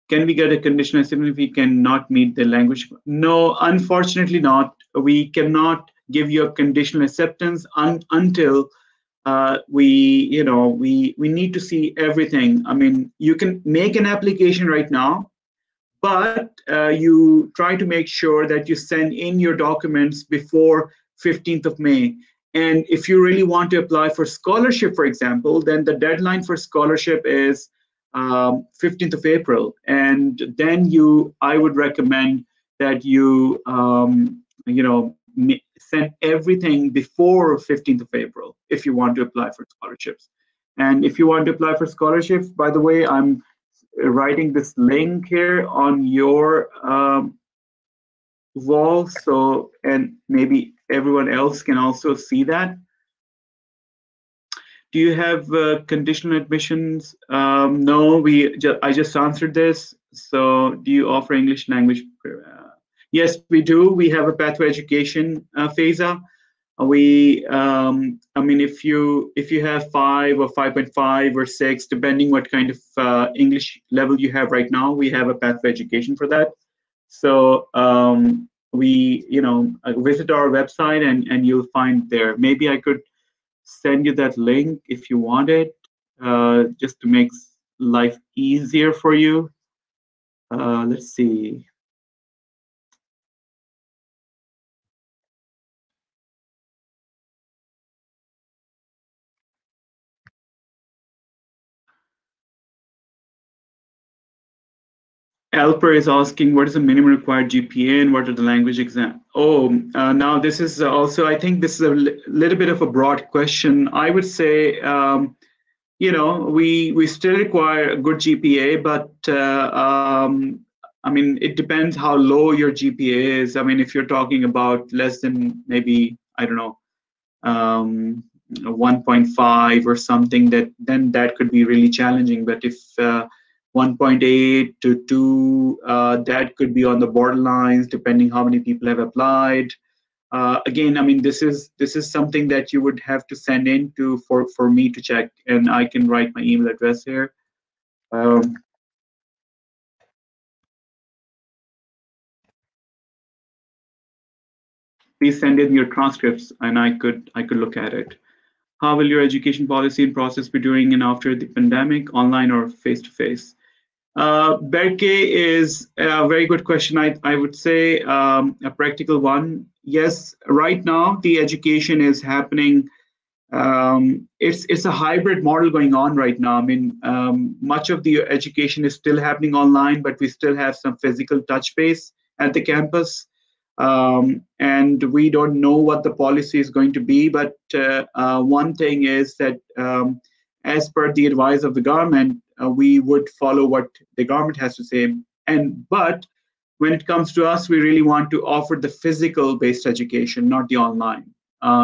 Can we get a conditional acceptance if we cannot meet the language? No, unfortunately not. We cannot give you a conditional acceptance until we need to see everything. I mean, you can make an application right now, but you try to make sure that you send in your documents before 15th of May. And if you really want to apply for scholarship, for example, then the deadline for scholarship is 15th of April. And then I would recommend that you, you know, send everything before 15th of April if you want to apply for scholarships. And if you want to apply for scholarships, by the way, I'm writing this link here on your wall, so, and maybe everyone else can also see that. Do you have conditional admissions? No, I just answered this. So do you offer English language? Yes, we do. We have a pathway education FASA. I mean, if you have 5 or 5.5 or 6, depending what kind of English level you have right now, we have a pathway education for that. So we, you know, visit our website and you'll find there. Maybe I could send you that link if you want it, just to make life easier for you. Let's see. Alper is asking, what is the minimum required GPA and what are the language exam? Now this is also, I think this is a little bit of a broad question. I would say, we still require a good GPA, but I mean, it depends how low your GPA is. I mean, if you're talking about less than maybe, I don't know, 1.5 or something, then that could be really challenging. But if 1.8 to 2, that could be on the borderlines, depending how many people have applied. Again, I mean, this is something that you would have to send in for me to check, and I can write my email address here. Please send in your transcripts, and I could look at it. How will your education policy and process be during and after the pandemic, online or face-to-face? Berke is a very good question. I would say a practical one. Yes, right now the education is happening. It's a hybrid model going on right now. I mean, much of the education is still happening online, but we still have some physical touch base at the campus. And we don't know what the policy is going to be, but one thing is that as per the advice of the government, we would follow what the government has to say. But when it comes to us, we really want to offer the physical-based education, not the online.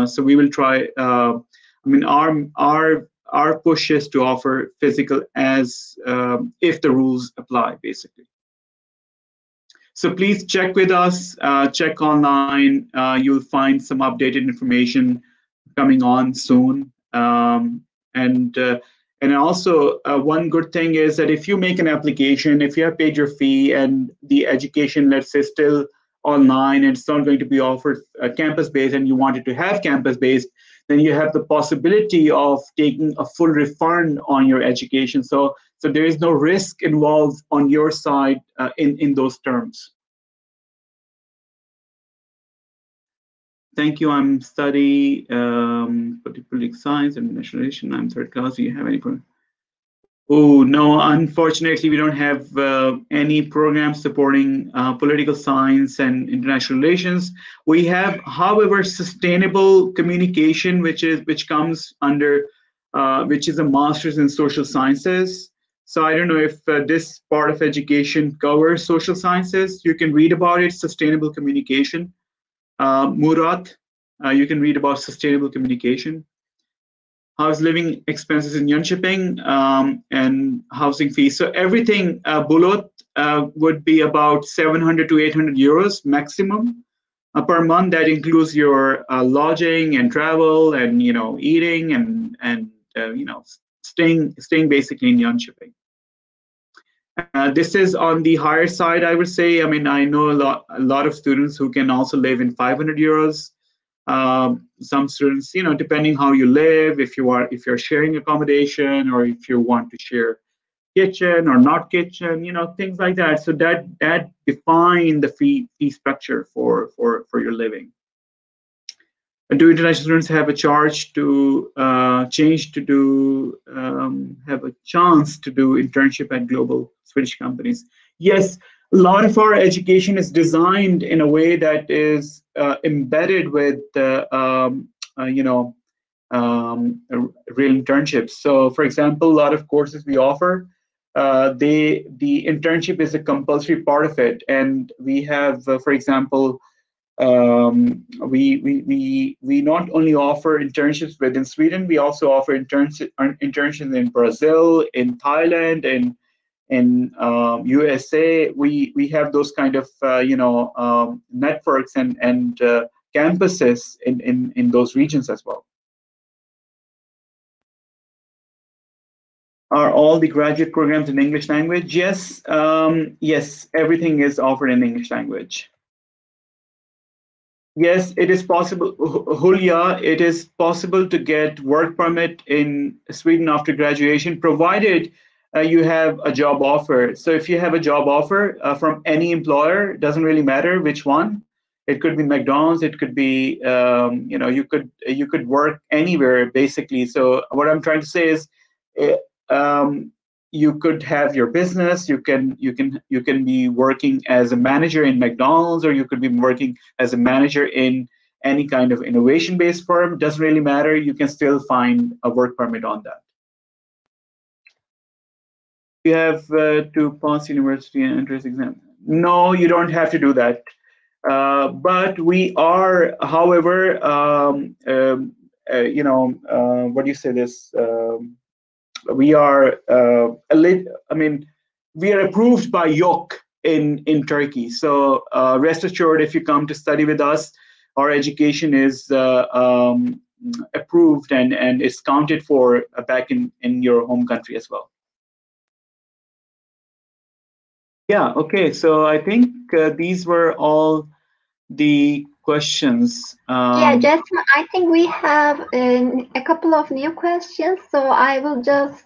So we will try. I mean, our push is to offer physical as if the rules apply, basically. So please check with us, check online. You'll find some updated information coming on soon. And also one good thing is that if you make an application, if you have paid your fee and the education, let's say, still online and it's not going to be offered campus-based and you want it to have campus-based, then you have the possibility of taking a full refund on your education. So there is no risk involved on your side in those terms. Thank you. I'm studying political science and international relations. I'm third class. Do you have any program? Oh, no, unfortunately, we don't have any programs supporting political science and international relations. We have, however, sustainable communication, which comes under, which is a master's in social sciences. So I don't know if this part of education covers social sciences. You can read about it, sustainable communication. Murat, you can read about sustainable communication. How's living expenses in Jönköping and housing fees? So everything, Bulut, would be about 700 to 800 euros maximum per month. That includes your lodging and travel and eating and staying basically in Jönköping. This is on the higher side, I would say. I mean, I know a lot of students who can also live in 500 euros. Some students, depending how you live, if you're sharing accommodation or if you want to share kitchen or not kitchen, things like that. So that define the fee structure for your living. Do international students have a charge to have a chance to do internship at global Swedish companies? Yes, a lot of our education is designed in a way that is embedded with real internships. So, for example, a lot of courses we offer, the internship is a compulsory part of it, and we have, for example, we not only offer internships within Sweden, we also offer internships in Brazil, in Thailand, in USA. We have those kind of networks and campuses in those regions as well. Are all the graduate programs in English language? Yes, yes, everything is offered in English language. Yes, it is possible, Julia, it is possible to get work permit in Sweden after graduation, provided you have a job offer. So if you have a job offer from any employer, it doesn't really matter which one. It could be McDonald's, it could be, you could work anywhere basically. So what I'm trying to say is, you could have your business. You can be working as a manager in McDonald's, or you could be working as a manager in any kind of innovation-based firm. Doesn't really matter. You can still find a work permit on that. You have to pass university and entrance exam. No, you don't have to do that. But we are, however, what do you say this? We are we are approved by YÖK in Turkey. So rest assured, if you come to study with us, our education is approved and is counted for back in your home country as well. Yeah, okay, so I think these were all the questions. Yeah, Jasmine, I think we have a couple of new questions, so I will just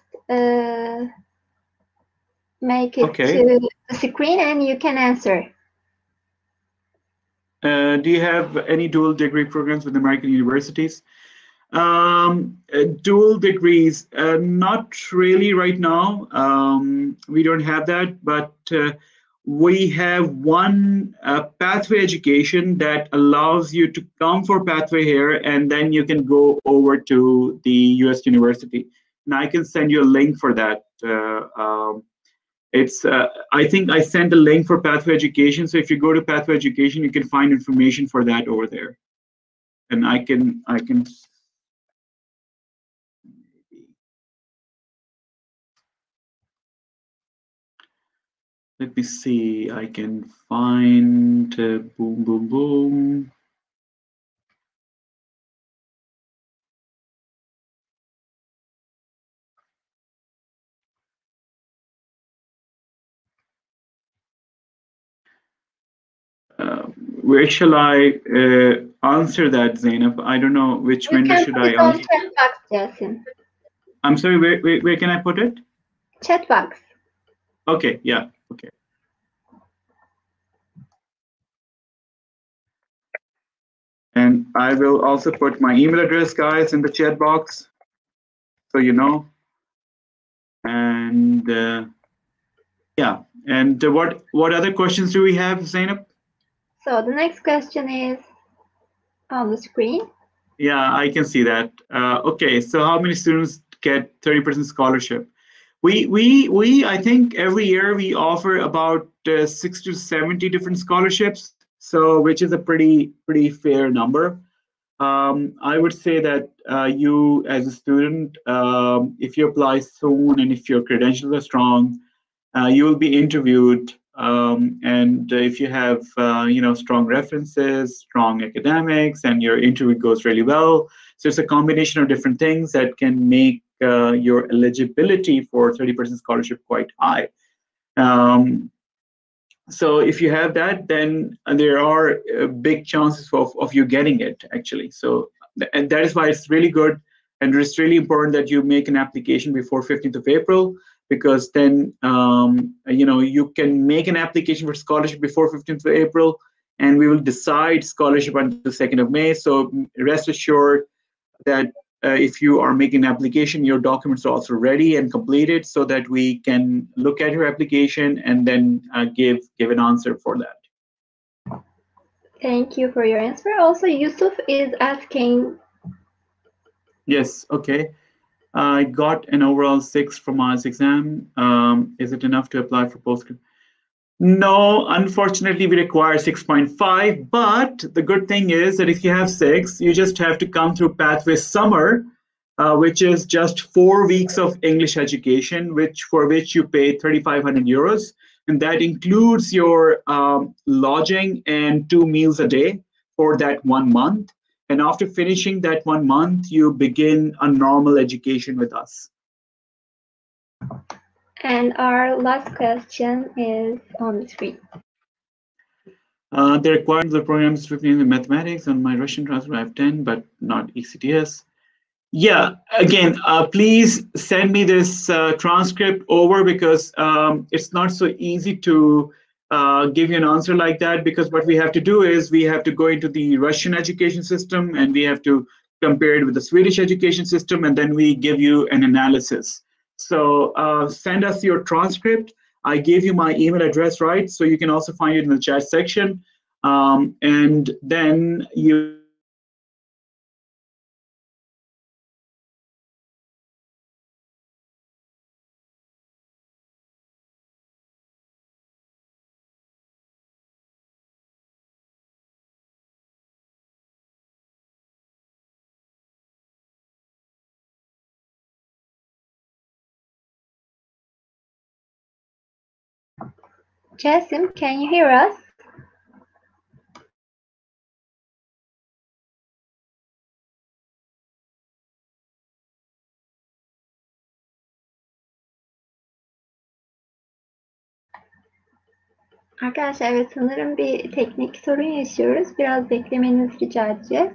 make it to the screen and you can answer. Do you have any dual degree programs with American universities? Dual degrees, not really right now. We don't have that, but we have one pathway education that allows you to come for pathway here, and then you can go over to the US university. And I can send you a link for that. I think I sent a link for pathway education. So if you go to pathway education, you can find information for that over there. And I can. Let me see, I can find, boom, boom, boom. Where shall I answer that, Zainab? I don't know which window should I answer. Chat box, Jason. I'm sorry, where can I put it? Chat box. Okay, yeah, okay. And I will also put my email address, guys, in the chat box, so you know. And yeah, and what other questions do we have, Zainab? So the next question is on the screen. Yeah, I can see that. Okay, so how many students get 30% scholarship? I think every year we offer about 60 to 70 different scholarships, so which is a pretty fair number. I would say that you as a student, if you apply soon and if your credentials are strong, you will be interviewed. And if you have strong references, strong academics, and your interview goes really well, so it's a combination of different things that can make your eligibility for 30% scholarship quite high. So if you have that, then there are big chances of you getting it, actually. So and that is why it's really good, and it's really important that you make an application before 15th of April, because then you can make an application for scholarship before 15th of April, and we will decide scholarship until the 2nd of May. So rest assured that if you are making an application, your documents are also ready and completed, so that we can look at your application and then give an answer for that. Thank you for your answer. Also, Yusuf is asking. Yes, okay. I got an overall 6 from IELTS exam. Is it enough to apply for postgrad? No, unfortunately, we require 6.5. But the good thing is that if you have 6, you just have to come through Pathway Summer, which is just 4 weeks of English education, for which you pay 3,500 euros. And that includes your lodging and 2 meals a day for that 1 month. And after finishing that 1 month, you begin a normal education with us. And our last question is on the screen. The requirements of the program is written in mathematics. On my Russian transfer, I have 10, but not ECTS. Yeah, again, please send me this transcript over, because it's not so easy to give you an answer like that, because what we have to do is we have to go into the Russian education system and we have to compare it with the Swedish education system, and then we give you an analysis. So send us your transcript. I gave you my email address, right? So you can also find it in the chat section. And then you Jasim, can you hear us? Arkadaşlar evet sanırım bir teknik sorun yaşıyoruz. Biraz beklemenizi rica edeceğiz.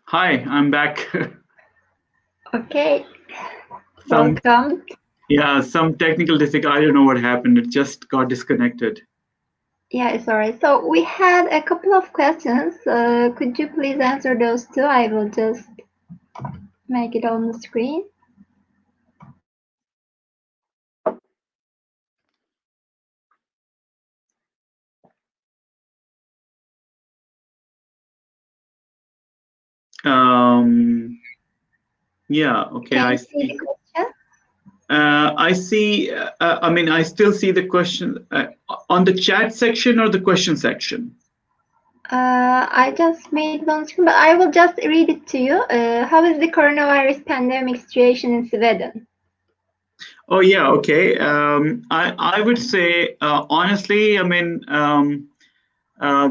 Hi, I'm back. Okay. Some Welcome. some technical difficulty. I don't know what happened. It just got disconnected. Yeah, it's alright. So we had a couple of questions. Could you please answer those two? I will just make it on the screen. Yeah, okay, Can I you see see. the question? I see, I mean, I still see the question on the chat section or the question section? I just made it on screen, but I will just read it to you. How is the coronavirus pandemic situation in Sweden? Oh, yeah, okay. I would say, honestly, I mean,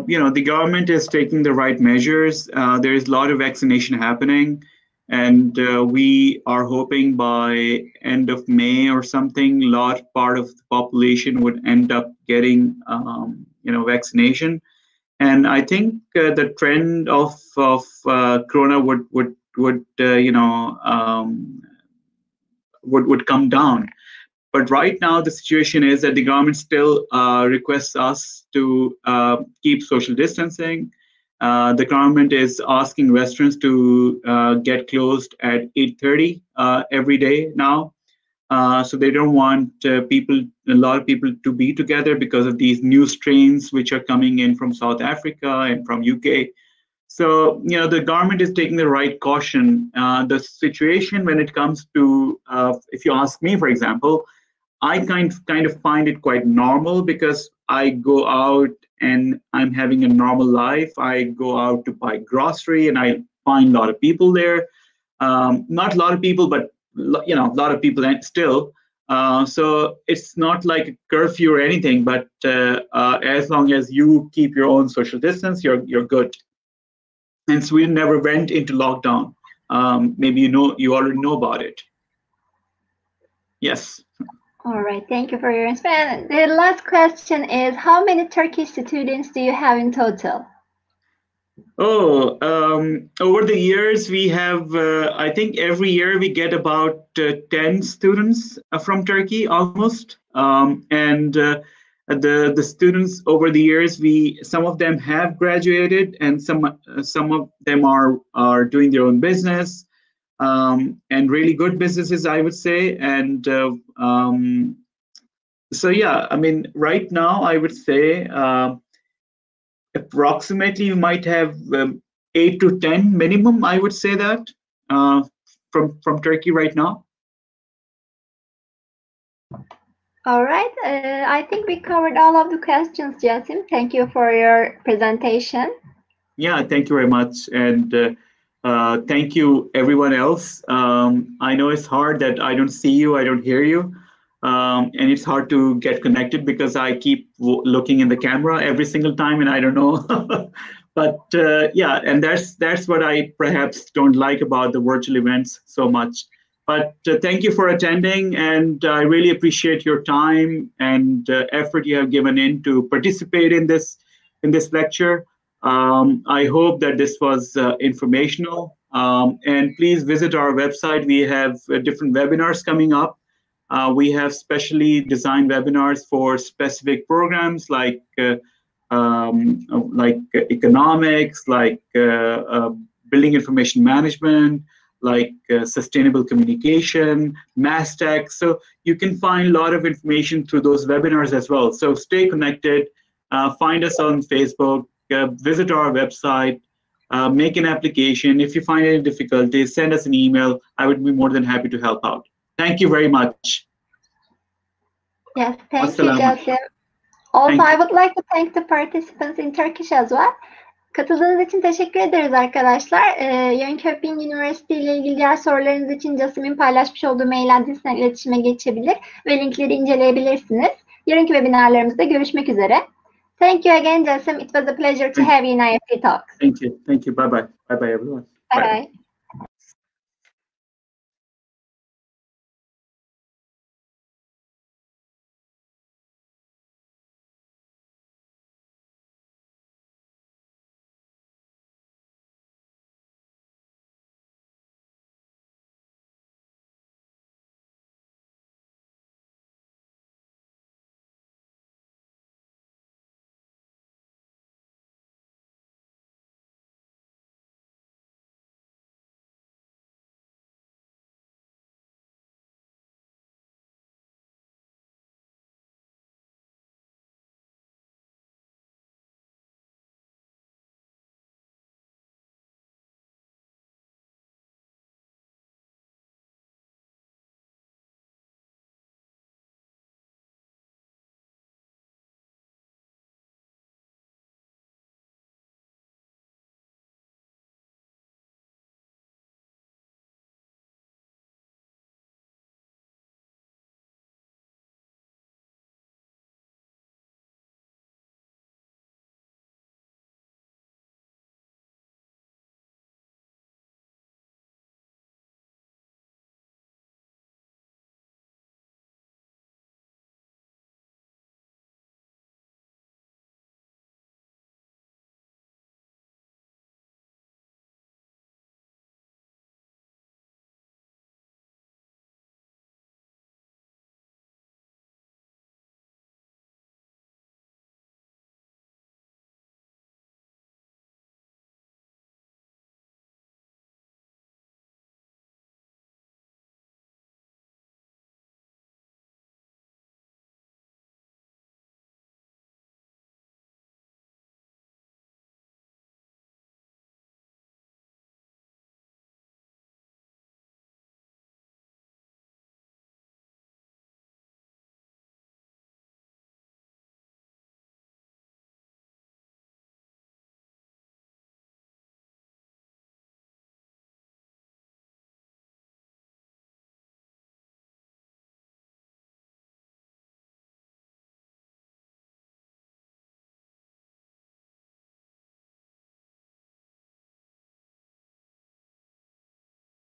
you know, the government is taking the right measures. There is a lot of vaccination happening. And we are hoping by end of May or something, large part of the population would end up getting, you know, vaccination. And I think the trend of corona would you know would come down. But right now the situation is that the government still requests us to keep social distancing. The government is asking restaurants to get closed at 8:30 every day now. So they don't want a lot of people to be together because of these new strains which are coming in from South Africa and from UK. So, you know, the government is taking the right caution. The situation when it comes to, if you ask me, for example, I kind of find it quite normal because I go out and I'm having a normal life. I go out to buy grocery and I find a lot of people there. Not a lot of people, but you know, a lot of people still. So it's not like a curfew or anything, but as long as you keep your own social distance, you're good. And Sweden never went into lockdown. Maybe you already know about it. Yes. All right, thank you for your response. The last question is, how many Turkish students do you have in total? Oh, over the years, we have, I think every year we get about 10 students from Turkey, almost. And the students over the years, some of them have graduated and some of them are doing their own business, and really good businesses, I would say. And So yeah, I mean, right now I would say approximately you might have 8 to 10 minimum. I would say that from Turkey right now. All right. I think we covered all of the questions, Jasim. Thank you for your presentation. Yeah, thank you very much. And thank you, everyone else. I know it's hard that I don't see you, I don't hear you. And it's hard to get connected because I keep looking in the camera every single time and I don't know. But yeah, and that's what I perhaps don't like about the virtual events so much. But thank you for attending, and I really appreciate your time and effort you have given in to participate in this lecture. I hope that this was informational, and please visit our website. We have different webinars coming up. We have specially designed webinars for specific programs like economics, like building information management, like sustainable communication, mass tech. So you can find a lot of information through those webinars as well. So stay connected, find us on Facebook, visit our website, make an application. If you find any difficulties, send us an email. I would be more than happy to help out. Thank you very much. Yes, thank you, Jasim. Also, I would like to thank the participants in Turkish as well. Katıldığınız için teşekkür ederiz arkadaşlar. Jönköping University ile ilgili diğer sorularınız için Jasim'in paylaşmış olduğu mail adresine iletişime geçebilir ve linkleri inceleyebilirsiniz. Yarınki webinarlarımızda görüşmek üzere. Thank you again, Jasim. It was a pleasure to have you in IEFT Talks. Thank you. Thank you. Bye-bye. Bye-bye, everyone. Bye-bye.